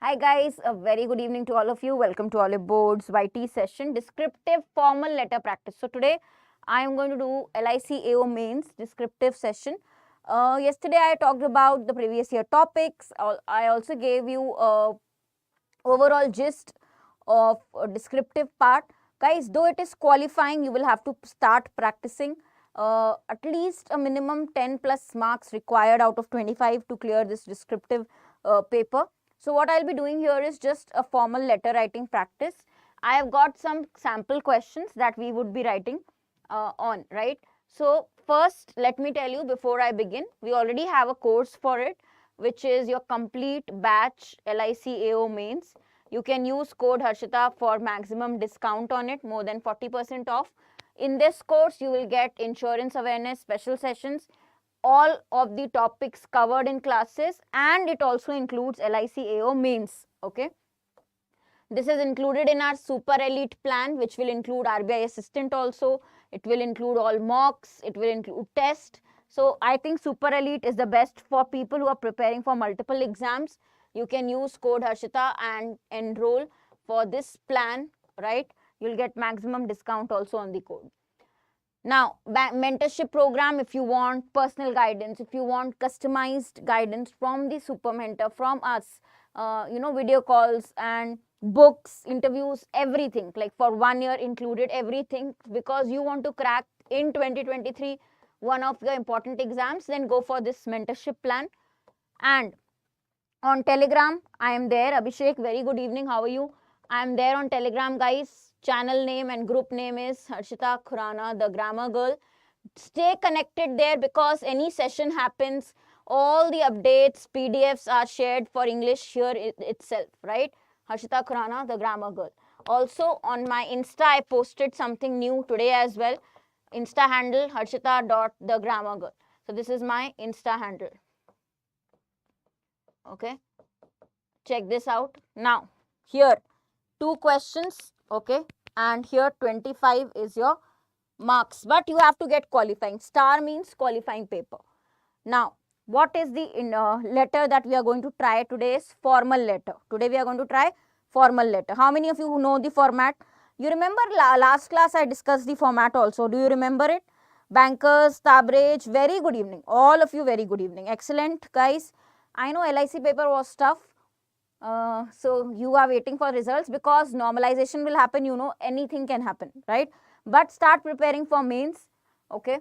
Hi guys, a very good evening to all of you. Welcome to Oliveboard's YT session, descriptive formal letter practice. So today I am going to do LIC AAO mains descriptive session. Yesterday I talked about the previous year topics. I also gave you a overall gist of a descriptive part. Guys, though it is qualifying, you will have to start practicing. At least a minimum 10 plus marks required out of 25 to clear this descriptive paper. So what I'll be doing here is just a formal letter writing practice. I have got some sample questions that we would be writing on, right? So first, let me tell you before I begin, we already have a course for it, which is your complete batch LIC AAO mains. You can use code Harshita for maximum discount on it, more than 40% off. In this course, you will get insurance awareness, special sessions, all of the topics covered in classes, and it also includes LIC AAO mains. Okay. This is included in our super elite plan, which will include RBI assistant also. It will include all mocks. It will include test. So I think super elite is the best for people who are preparing for multiple exams. You can use code Harshita and enroll for this plan, right? You'll get maximum discount also on the code. Now, mentorship program, if you want personal guidance, if you want customized guidance from the super mentor, from us, video calls and books, interviews, everything, like for 1 year included, everything, because you want to crack in 2023 one of the important exams, then go for this mentorship plan. And on Telegram, I am there. Abhishek, very good evening. How are you? I am there on Telegram, guys. Channel name and group name is Harshita Khurana, the grammar girl. Stay connected there because any session happens, all the updates, PDFs are shared for English here itself, right? Harshita Khurana, the grammar girl. Also on my Insta, I posted something new today as well. Insta handle harshita.thegrammargirl. So this is my Insta handle. Okay. Check this out. Now, here, 2 questions, okay, and here 25 is your marks, but you have to get qualifying. Star means qualifying paper. Now, what is the letter that we are going to try today is formal letter. Today we are going to try formal letter. How many of you know the format? You remember last class I discussed the format also. Do you remember it? Bankers, Tabraj, very good evening. All of you, very good evening. Excellent, guys. I know LIC paper was tough. So you are waiting for results because normalization will happen, anything can happen, right? But start preparing for mains, okay?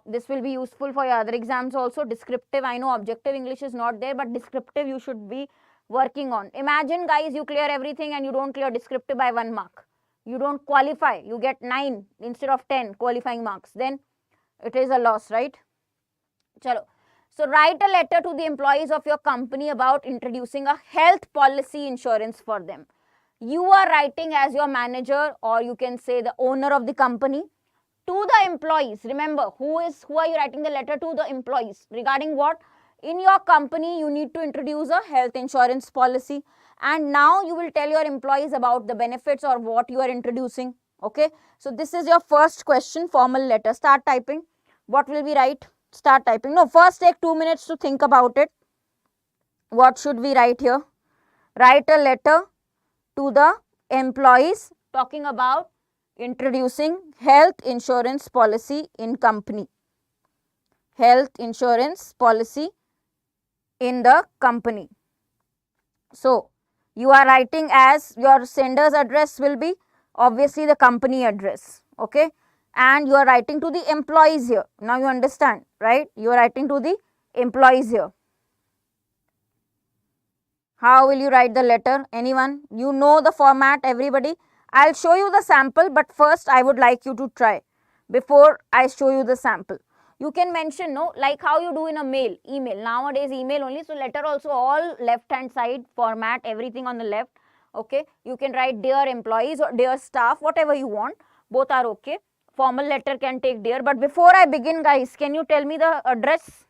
This will be useful for your other exams also. Descriptive, I know objective English is not there, but descriptive you should be working on. Imagine, guys, you clear everything and you don't clear descriptive by 1 mark. You don't qualify, you get 9 instead of 10 qualifying marks. Then it is a loss, right? Chalo. So write a letter to the employees of your company about introducing a health policy insurance for them. You are writing as your manager, or you can say the owner of the company, to the employees. Remember, who are you writing the letter to? The employees. Regarding what? In your company, you need to introduce a health insurance policy. And now you will tell your employees about the benefits or what you are introducing. Okay. So this is your first question, formal letter. Start typing. What will we write? Start typing. No, first take 2 minutes to think about it. What should we write here? Write a letter to the employees talking about introducing health insurance policy in company. Health insurance policy in the company. So, you are writing as your sender's address will be obviously the company address. Okay. And you are writing to the employees here. Now you understand, right? You are writing to the employees here. How will you write the letter? Anyone? You know the format, everybody. I'll show you the sample, but first I would like you to try before I show you the sample. You can mention, no, like how you do in a mail, email. Nowadays email only, so letter also all left hand side format, everything on the left. Okay. You can write dear employees or dear staff, whatever you want. Both are okay. Formal letter can take dear. But before I begin, guys, can you tell me the address?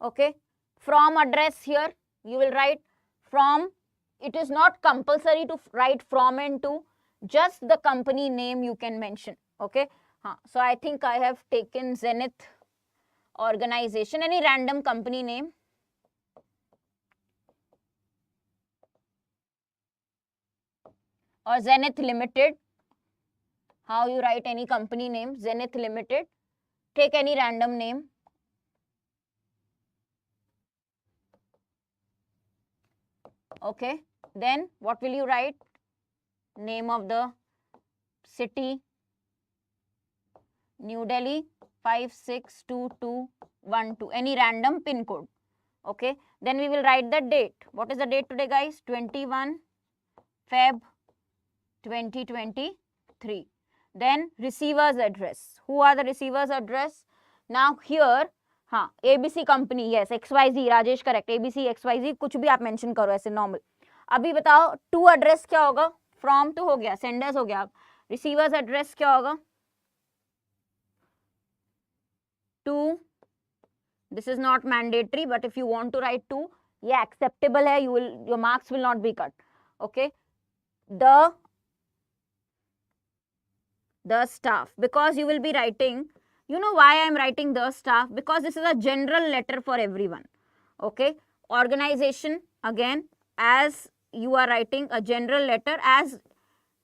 Okay. From address here, you will write from. It is not compulsory to write from and to. Just the company name you can mention. Okay. So I think I have taken Zenith organization. Any random company name. or Zenith Limited. How you write any company name? Zenith Limited. Take any random name. Okay. Then what will you write? Name of the city, New Delhi 562212. Any random pin code. Okay. Then we will write the date. What is the date today, guys? 21 Feb 2023. Then receiver's address. Who are the receiver's address? Now here, हाँ, ABC company, yes, XYZ, Rajesh correct, ABC XYZ, कुछ भी आप mention करो ऐसे normal. अभी बताओ to address क्या होगा? From तो हो गया, senders हो गया. Receiver's address क्या होगा? To, this is not mandatory, but if you want to write to, yeah, acceptable है, your marks will not be cut. Okay. The staff, because you will be writing, you know why I am writing the staff? Because this is a general letter for everyone. Okay. Organization, again, as you are writing a general letter as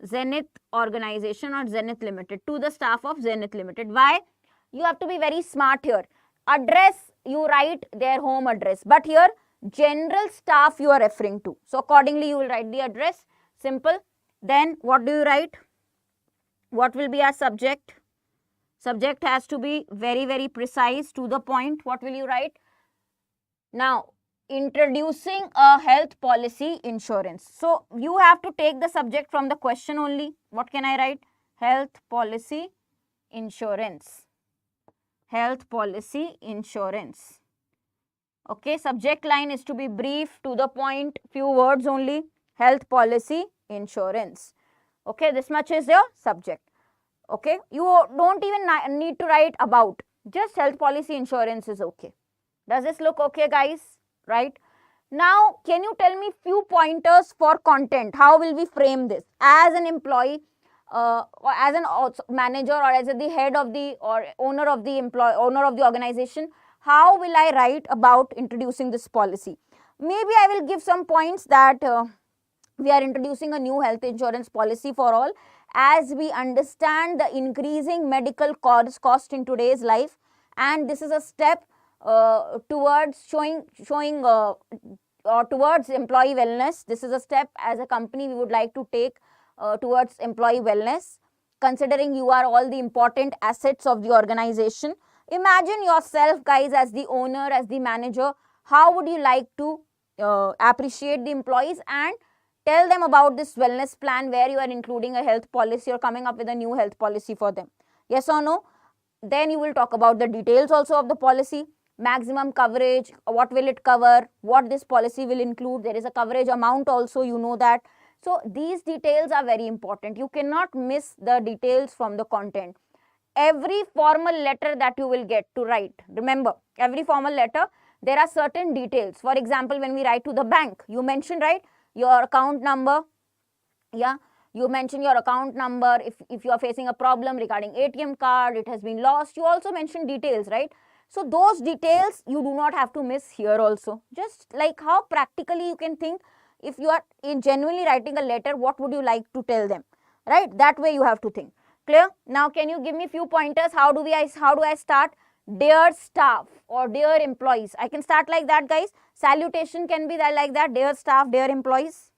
Zenith Organization or Zenith Limited to the staff of Zenith Limited. Why? You have to be very smart here. Address, you write their home address, but here general staff you are referring to. So accordingly you will write the address. Simple. Then what do you write? What will be our subject? Subject has to be very, very precise, to the point. What will you write? Now, introducing a health policy insurance. So, you have to take the subject from the question only. What can I write? Health policy insurance. Health policy insurance. Okay, subject line is to be brief, to the point, few words only. Health policy insurance. Okay, this much is your subject. Okay, you don't even need to write about. Just health policy insurance is okay. Does this look okay, guys? Right? Now, can you tell me few pointers for content? How will we frame this? As an employee, or as an manager, or as the head of the or owner of the organization, how will I write about introducing this policy? Maybe I will give some points that we are introducing a new health insurance policy for all, as we understand the increasing medical cost in today's life, and this is a step towards showing towards employee wellness. This is a step as a company we would like to take towards employee wellness, considering you are all the important assets of the organization. Imagine yourself, guys, as the owner, as the manager. How would you like to appreciate the employees and tell them about this wellness plan where you are including a health policy or coming up with a new health policy for them? Yes or no? Then you will talk about the details also of the policy, maximum coverage, what will it cover, what this policy will include. There is a coverage amount also, you know that. So these details are very important. You cannot miss the details from the content. Every formal letter that you will get to write, remember, every formal letter, there are certain details. For example, when we write to the bank, you mention, right, your account number. Yeah, you mention your account number. If you are facing a problem regarding ATM card, it has been lost, you also mention details, right? So those details you do not have to miss here also. Just like how practically you can think, if you are genuinely writing a letter, what would you like to tell them, right? That way you have to think. Clear? Now can you give me few pointers? How do I start? Dear staff or dear employees. I can start like that, guys. Salutation can be like that. Dear staff, dear employees.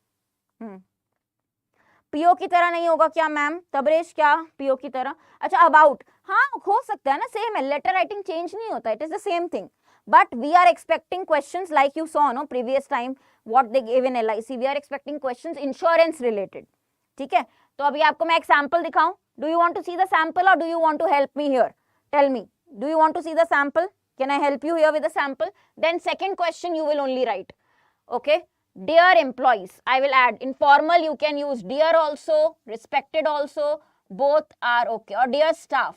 PO की तरह नहीं होगा क्या ma'am? Tabraiz क्या PO की तरह? अच्छा, about, हाँ हो सकता है ना, सेम है. लेटर राइटिंग चेंज नहीं होता, it is the same thing. But we are expecting questions like you saw, no, previous time what they gave in LIC. We are expecting questions insurance related. ठीक है, तो अभी आपको मैं एक sample दिखाऊं. Do you want to see the sample or do you want to help me here? Tell me. Do you want to see the sample? Can I help you here with the sample? Then second question you will only write. Okay. Dear employees, I will add. Informal you can use dear also, respected also. Both are okay. Or dear staff.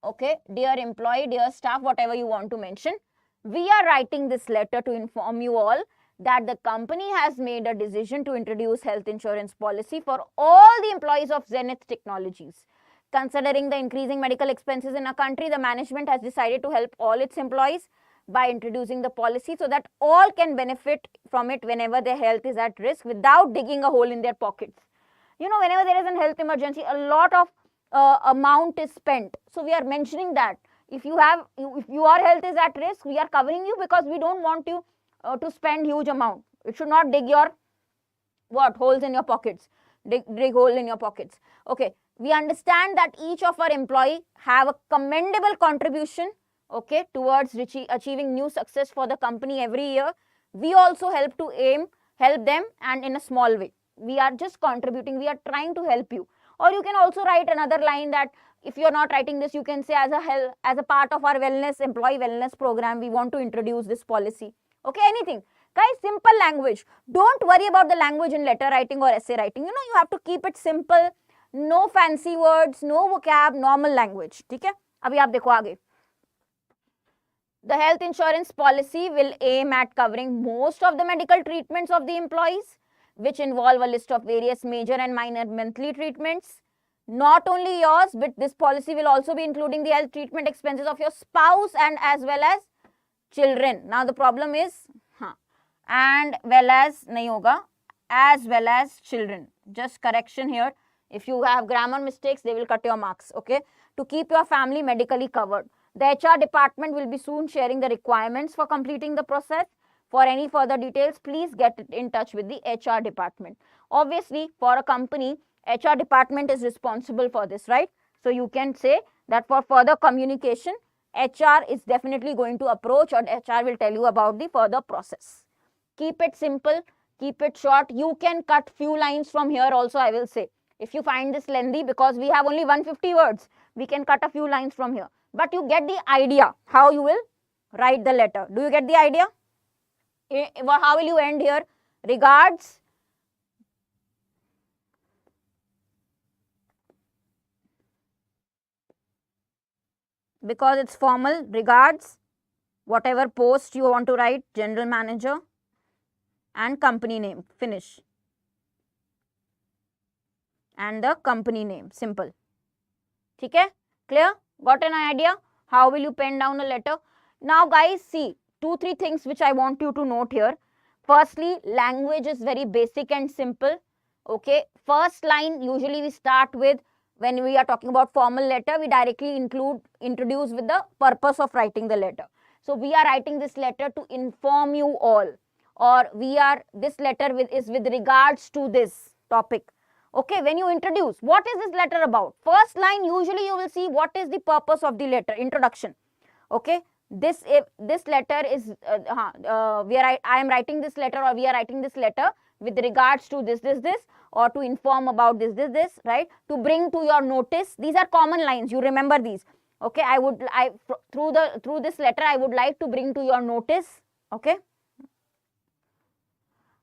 Okay. Dear employee, dear staff, whatever you want to mention. We are writing this letter to inform you all that the company has made a decision to introduce health insurance policy for all the employees of Zenith Technologies. Considering the increasing medical expenses in our country, the management has decided to help all its employees by introducing the policy so that all can benefit from it whenever their health is at risk without digging a hole in their pockets. You know, whenever there is a health emergency, a lot of amount is spent. So we are mentioning that if your health is at risk, we are covering you because we don't want you to spend huge amount. It should not dig your holes in your pockets, dig hole in your pockets. Okay, we understand that each of our employee have a commendable contribution, okay, towards achieving new success for the company every year. We also help them, and in a small way. We are just contributing, we are trying to help you. Or you can also write another line that if you are not writing this, you can say as a part of our employee wellness program, we want to introduce this policy. Okay, anything. Guys, simple language. Don't worry about the language in letter writing or essay writing. You know, you have to keep it simple. No fancy words, no vocab, normal language. Okay? Abhi aap dekho aage. The health insurance policy will aim at covering most of the medical treatments of the employees, which involve a list of various major and minor monthly treatments. Not only yours, but this policy will also be including the health treatment expenses of your spouse and as well as children. Now the problem is, and well as nahi hoga, as well as children. Just correction here. If you have grammar mistakes, they will cut your marks. Okay. To keep your family medically covered. The HR department will be soon sharing the requirements for completing the process. For any further details, please get in touch with the HR department. Obviously, for a company, HR department is responsible for this, right? So you can say that for further communication, HR is definitely going to approach, or HR will tell you about the further process. Keep it simple, keep it short. You can cut few lines from here also, I will say. If you find this lengthy, because we have only 150 words, we can cut a few lines from here. But you get the idea how you will write the letter. Do you get the idea? How will you end here? Regards. Because it's formal, regards, whatever post you want to write, general manager, and company name, finish. And the company name, simple. Okay, clear? Got an idea? How will you pen down a letter? Now guys, see, 2-3 things which I want you to note here. Firstly, language is very basic and simple. Okay, first line usually we start with, when we are talking about formal letter, we directly introduce with the purpose of writing the letter. So we are writing this letter to inform you all, or this letter is with regards to this topic. Okay, when you introduce, what is this letter about? First line, usually you will see what is the purpose of the letter, introduction. Okay, this letter is, I am writing this letter, or we are writing this letter with regards to this, or to inform about this, right? To bring to your notice. These are common lines, you remember these. Okay, through this letter, I would like to bring to your notice. Okay.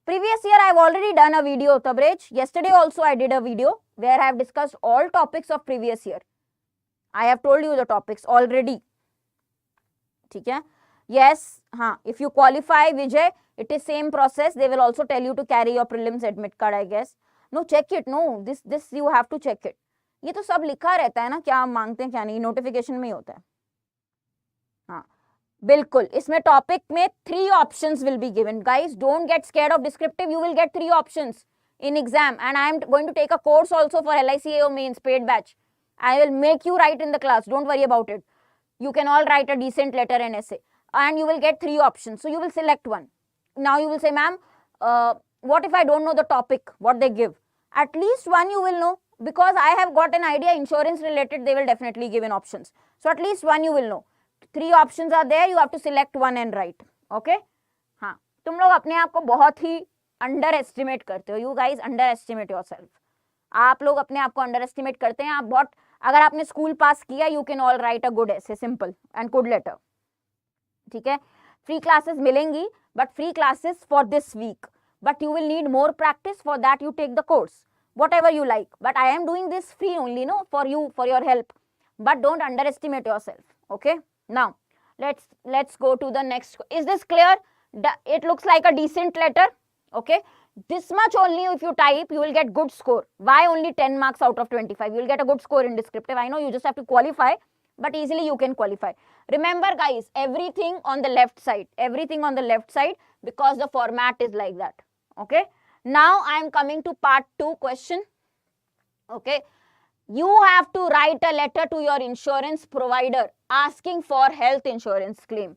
Previous year, I have already done a video, Tabraj. Yesterday also I did a video where I have discussed all topics of previous year. I have told you the topics already. Okay? Yes, if you qualify, Vijay, it is same process. They will also tell you to carry your prelims admit card, I guess. No, check it. No, this you have to check it. ये तो सब लिखा रहता है ना, क्या मांगते हैं क्या नहीं, नोटिफिकेशन में ही होता है. हाँ, बिल्कुल. इसमें टॉपिक में 3 options will be given. Guys, don't get scared of descriptive. You will get 3 options in exam, and I am going to take a course also for LIC AAO mains paid batch. I will make you write in the class. Don't worry about it. You can all write a decent letter and essay, and you will get 3 options. So you will select one. Now you will say, ma'am, what if I don't know the topic, what they give? At least one you will know, because I have got an idea, insurance related, they will definitely give in options. So at least one you will know. 3 options are there, you have to select one and write. Okay? हाँ, तुम लोग अपने आप को बहुत ही underestimate करते हो. You guys underestimate yourself. आप लोग अपने आप को underestimate करते हैं. आप बहुत, अगर आपने स्कूल पास किया, you can all write a good essay, simple and good letter. ठीक है? Free classes मिलेंगी, but free classes for this week. But you will need more practice. For that you take the course, whatever you like. But I am doing this free only, no, for you, for your help. But don't underestimate yourself. Okay? Now, let's go to the next. Is this clear? It looks like a decent letter. Okay? This much only if you type, you will get good score. Why only 10 marks out of 25? You will get a good score in descriptive. I know you just have to qualify, but easily you can qualify. Remember guys, everything on the left side. Everything on the left side, because the format is like that. Okay? Now I am coming to part 2 question. Okay, you have to write a letter to your insurance provider asking for health insurance claim.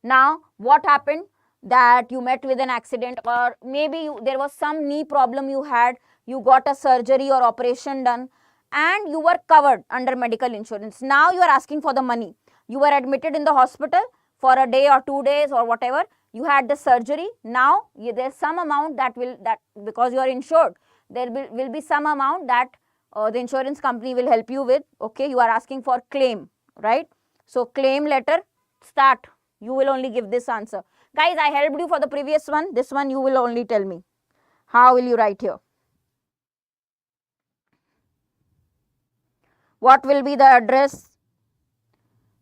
Now what happened, that you met with an accident, or maybe there was some knee problem you had, you got a surgery or operation done, and you were covered under medical insurance. Now you are asking for the money. You were admitted in the hospital for a day or 2 days or whatever, you had the surgery. Now there's some amount that because you are insured, there will be some amount that the insurance company will help you with. Okay, you are asking for claim, right? So claim letter, start. You will only give this answer. Guys, I helped you for the previous one. This one you will only tell me. How will you write here? What will be the address?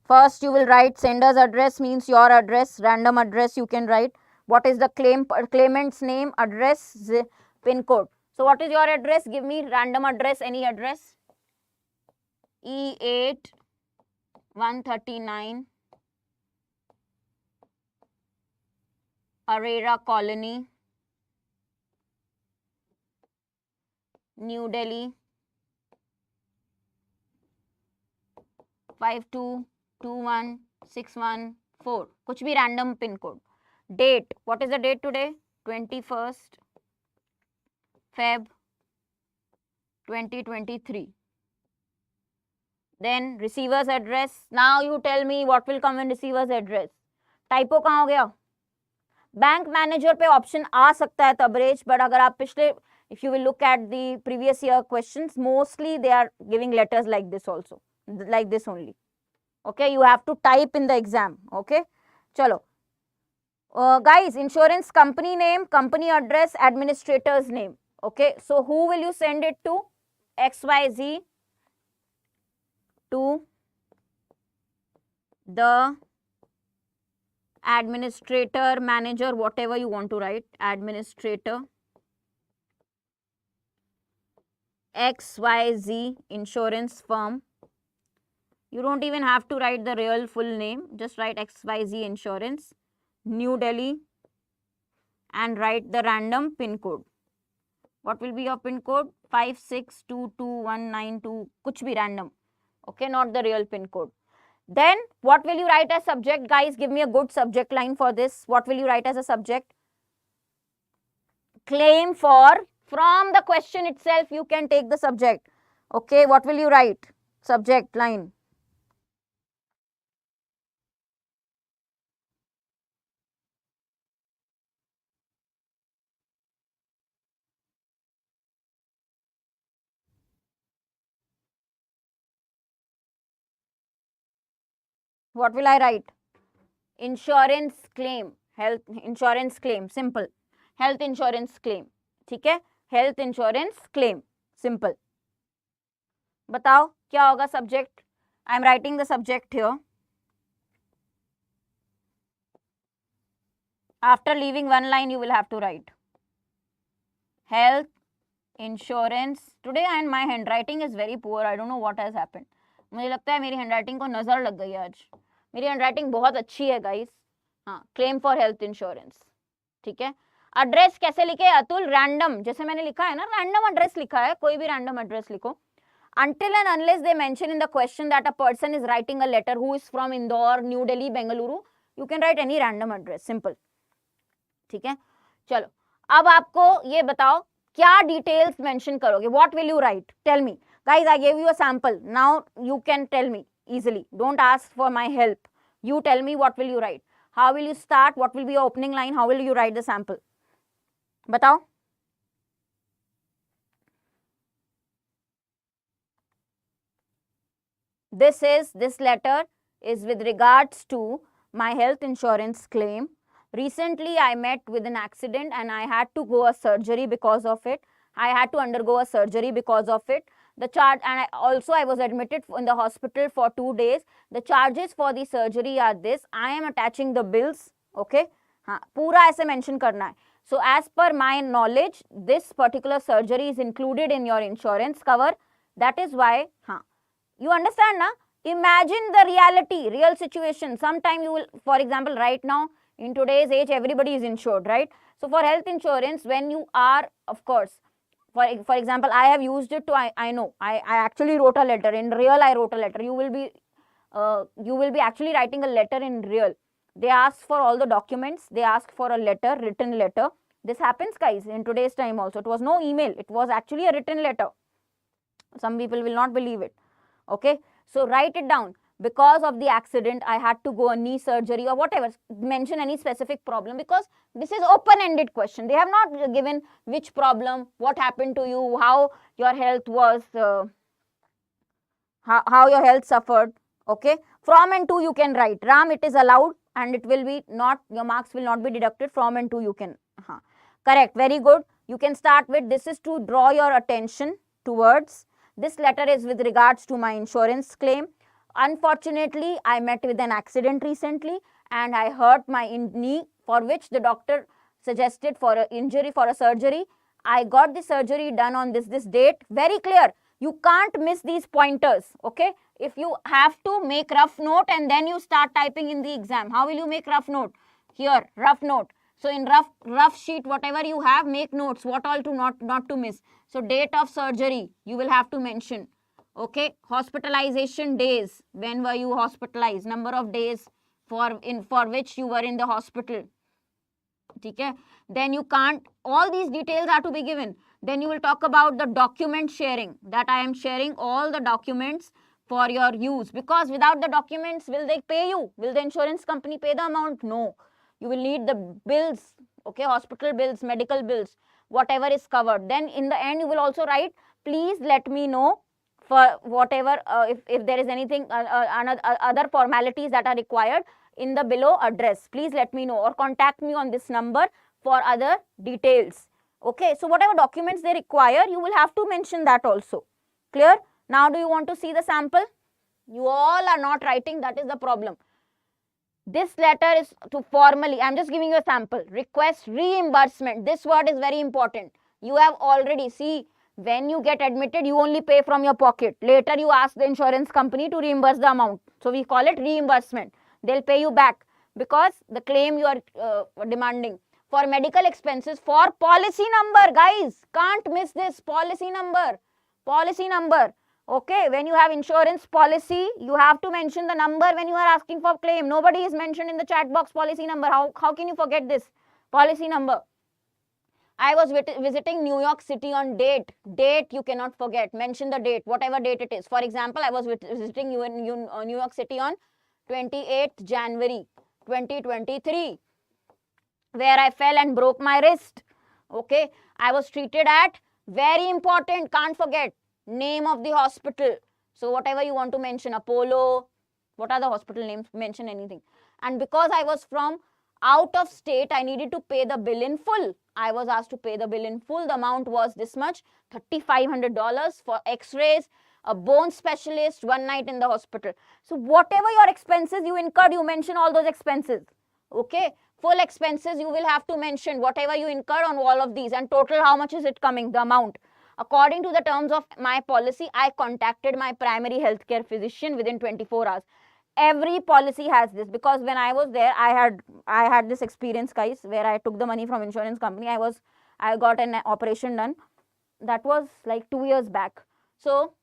First you will write sender's address, means your address, random address you can write. What is the claimant's name, address, pin code. So what is your address? Give me random address, any address. E8 139 Arera Colony, New Delhi 5221614. कुछ भी random pin code. Date, what is the date today? 21st Feb 2023. Then receiver's address. Now you tell me what will come in receiver's address. Typo कहाँ हो गया? Bank manager पे option आ सकता है Tabrez, but अगर आप पिछले, if you will look at the previous year questions, mostly they are giving letters like this also, like this only. Okay, you have to type in the exam. Okay, chalo. Guys, insurance company name, company address, administrator's name. Okay, so who will you send it to? XYZ to the administrator, manager, whatever you want to write, administrator, XYZ insurance firm. You don't even have to write the real full name, just write XYZ insurance, New Delhi, and write the random pin code. What will be your pin code? 5622192, kuch bhi random. Okay, not the real pin code. Then what will you write as subject? Guys, give me a good subject line for this. What will you write as a subject? Claim for, from the question itself you can take the subject. Okay, what will you write? Subject line. What will I write? Insurance claim, health insurance claim, simple. Health insurance claim, ठीक है? Health insurance claim, simple. बताओ क्या होगा subject? I am writing the subject here. After leaving one line, you will have to write health insurance. Today and my handwriting is very poor. I don't know what has happened. मुझे लगता है मेरी handwriting को नजर लग गई आज. मेरी हैंडराइटिंग बहुत अच्छी है गाइस. हाँ, क्लेम फॉर हेल्थ इंश्योरेंस, ठीक है. एड्रेस कैसे लिखे अतुल? रैंडम, जैसे मैंने लिखा है ना, रैंडम एड्रेस लिखा है, कोई भी रैंडम एड्रेस लिखो. Until and unless they mention in the question that a person is writing a letter who is from Indore, New Delhi, Bengaluru, you can write any random address, simple. ठीक है, चलो अब आपको ये बताओ क्या details mention करोगे. What will you write? Tell me. Guys, I give you a sample. Now you can tell me easily. Don't ask for my help. You tell me what will you write. How will you start? What will be your opening line? How will you write the sample? बताओ. This letter is with regards to my health insurance claim. Recently, I met with an accident and I had to go a surgery because of it. I had to undergo a surgery because of it. The charge, and I was admitted in the hospital for 2 days. The charges for the surgery are this. I am attaching the bills. Okay, हाँ, पूरा ऐसे mention करना है. So as per my knowledge, this particular surgery is included in your insurance cover. That is why, हाँ, you understand na? Imagine the reality, real situation. Sometime you will, for example, right now in today's age, everybody is insured, right? So for health insurance, when you are, of course, For example, I have used it to, I know, I actually wrote a letter. In real, I wrote a letter. You will be actually writing a letter in real. They ask for all the documents. They ask for a letter, written letter. This happens, guys, in today's time also. It was no email. It was actually a written letter. Some people will not believe it. Okay. So write it down. Because of the accident, I had to go a knee surgery or whatever. Mention any specific problem, because this is open-ended question. They have not given which problem, what happened to you, how your health was, how your health suffered. Okay. From and to you can write. Ram, it is allowed, and it will be not, your marks will not be deducted. From and to you can. Correct. Very good. You can start with, this is to draw your attention towards. This letter is with regards to my insurance claim. Unfortunately, I met with an accident recently and I hurt my knee, for which the doctor suggested for an injury, for a surgery. I got the surgery done on this date. Very clear. You can't miss these pointers. Okay. If you have to make rough note and then you start typing in the exam, how will you make rough note? Here, rough note. So in rough sheet, whatever you have, make notes. What all to not to miss. So date of surgery, you will have to mention. Okay, hospitalization days, when were you hospitalized, number of days for which you were in the hospital. Okay, then you can't, all these details are to be given. Then you will talk about the document sharing, that I am sharing all the documents for your use, because without the documents, will they pay you? Will the insurance company pay the amount? No. You will need the bills, okay, hospital bills, medical bills, whatever is covered. Then in the end, you will also write, please let me know for whatever, if there is anything, other formalities that are required in the below address. Please let me know, or contact me on this number for other details. Okay, so whatever documents they require, you will have to mention that also. Clear? Now, do you want to see the sample? You all are not writing, that is the problem. This letter is to formally, I am just giving you a sample. Request reimbursement. This word is very important. You have already, see, when you get admitted, you only pay from your pocket. Later, you ask the insurance company to reimburse the amount. So, we call it reimbursement. They'll pay you back because the claim you are demanding. For medical expenses, for policy number, guys, can't miss this, policy number. Policy number. Okay, when you have insurance policy, you have to mention the number when you are asking for claim. Nobody is mentioned in the chat box policy number. How can you forget this? Policy number. I was visiting New York City on date. Date you cannot forget. Mention the date, whatever date it is. For example, I was visiting New York City on 28th January 2023, where I fell and broke my wrist. Okay, I was treated at, very important, can't forget, name of the hospital. So whatever you want to mention, Apollo, what are the hospital names? Mention anything. And because I was from out of state, I needed to pay the bill in full. I was asked to pay the bill in full. The amount was this much, $3,500 for x-rays, a bone specialist, 1 night in the hospital. So whatever your expenses you incurred, you mention all those expenses. Okay, full expenses you will have to mention whatever you incurred on all of these, and total how much is it coming, the amount. According to the terms of my policy, I contacted my primary healthcare physician within 24 hours. Every policy has this, because when I was there, I had this experience, guys, where I took the money from insurance company. I got an operation done. That was like 2 years back. So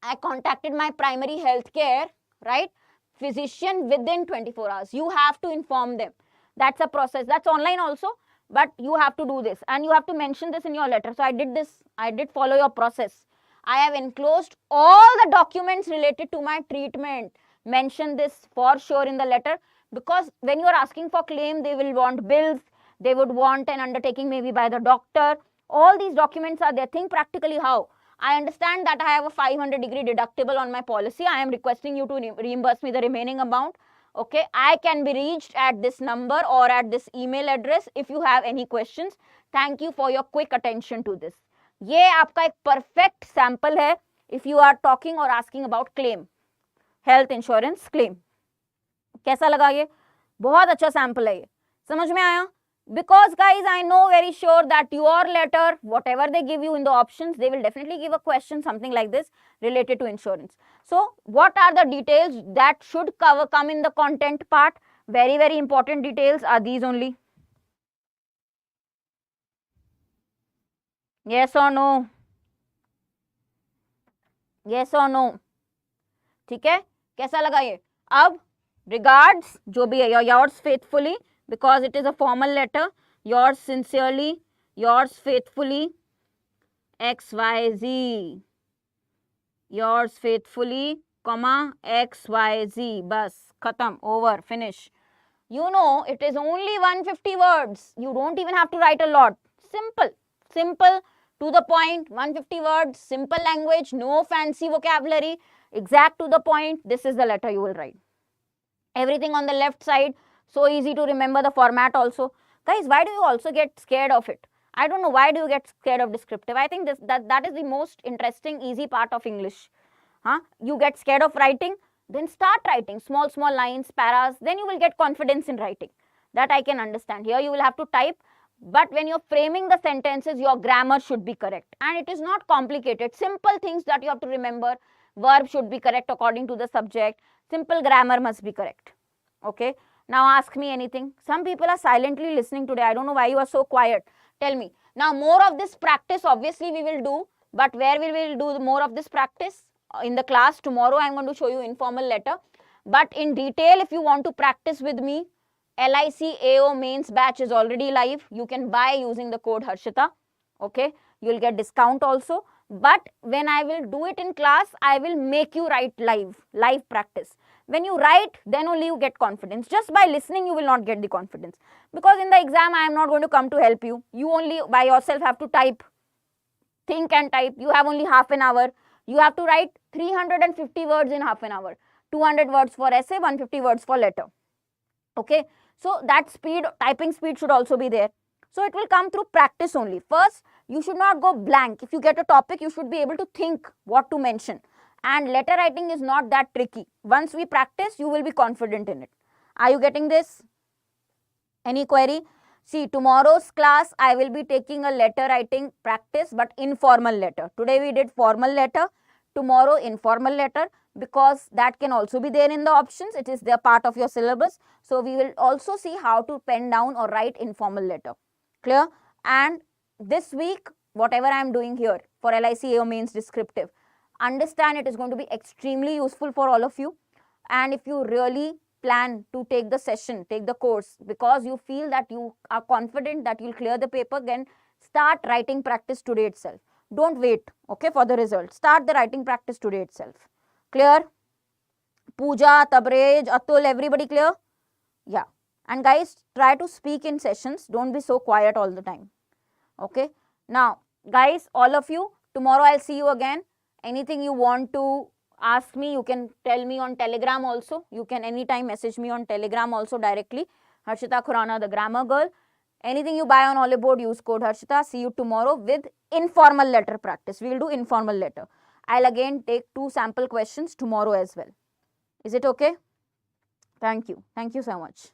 I contacted my primary healthcare, right, physician within 24 hours. You have to inform them. That's a process. That's online also, but you have to do this, and you have to mention this in your letter. So I did this. I did follow your process. I have enclosed all the documents related to my treatment. Mention this for sure in the letter, because when you are asking for claim, they will want bills, they would want an undertaking maybe by the doctor. All these documents are there. Think practically how. I understand that I have a 500-degree deductible on my policy. I am requesting you to reimburse me the remaining amount. Okay, I can be reached at this number or at this email address if you have any questions. Thank you for your quick attention to this. ये आपका एक perfect sample है if you are talking or asking about claim. Health insurance claim. कैसा लगा ये? बहुत अच्छा sample है ये. समझ में आया? Because guys, I know very sure that your letter, whatever they give you in the options, they will definitely give a question something like this related to insurance. So what are the details that should come in the content part? Very, very important details are these only. Yes or no? Yes or no? ठीक है, कैसा लगा ये? अब regards जो भी है, yours faithfully, because it is a formal letter, yours sincerely, yours faithfully, XYZ, yours faithfully, comma XYZ, बस खत्म, over, finish. You know it is only 150 words, you don't even have to write a lot. Simple, to the point, 150 words, simple language, no fancy vocabulary, exact to the point. This is the letter you will write. Everything on the left side, so easy to remember the format also. Guys, why do you also get scared of it? I don't know, why do you get scared of descriptive? I think that is the most interesting, easy part of English. You get scared of writing, then start writing small lines, paras, then you will get confidence in writing. That I can understand. Here you will have to type, but when you're framing the sentences, your grammar should be correct. And it is not complicated. Simple things that you have to remember. Verb should be correct according to the subject. Simple grammar must be correct. Okay. Now ask me anything. Some people are silently listening today. I don't know why you are so quiet. Tell me. Now more of this practice obviously we will do. But where we will do more of this practice? In the class tomorrow I am going to show you informal letter. But in detail, if you want to practice with me, LIC AAO mains batch is already live. You can buy using the code Harshita. Okay, you will get discount also. But when I will do it in class, I will make you write live practice. When you write, then only you get confidence. Just by listening, you will not get the confidence. Because in the exam, I am not going to come to help you. You only by yourself have to type. Think and type. You have only half an hour. You have to write 350 words in half an hour. 200 words for essay, 150 words for letter. Okay. So that speed, typing speed should also be there. So it will come through practice only. First, you should not go blank. If you get a topic, you should be able to think what to mention. And letter writing is not that tricky. Once we practice, you will be confident in it. Are you getting this? Any query? See, tomorrow's class, I will be taking a letter writing practice, but informal letter. Today we did formal letter. Tomorrow, informal letter. Because that can also be there in the options. It is their part of your syllabus. So we will also see how to pen down or write informal letter. Clear? And this week, whatever I am doing here for LIC AAO mains descriptive, understand it is going to be extremely useful for all of you. And if you really plan to take the session, take the course, because you feel that you are confident that you'll clear the paper, then start writing practice today itself. Don't wait, okay, for the result. Start the writing practice today itself. Clear? Pooja, Tabraj, Atul, everybody clear? Yeah. And guys, try to speak in sessions. Don't be so quiet all the time. Okay. Now, guys, all of you, tomorrow I'll see you again. Anything you want to ask me, you can tell me on Telegram also. You can anytime message me on Telegram also directly. Harshita Khurana, the grammar girl. Anything you buy on Oliveboard, use code Harshita. See you tomorrow with informal letter practice. We will do informal letter. I'll again take 2 sample questions tomorrow as well. Is it okay? Thank you. Thank you so much.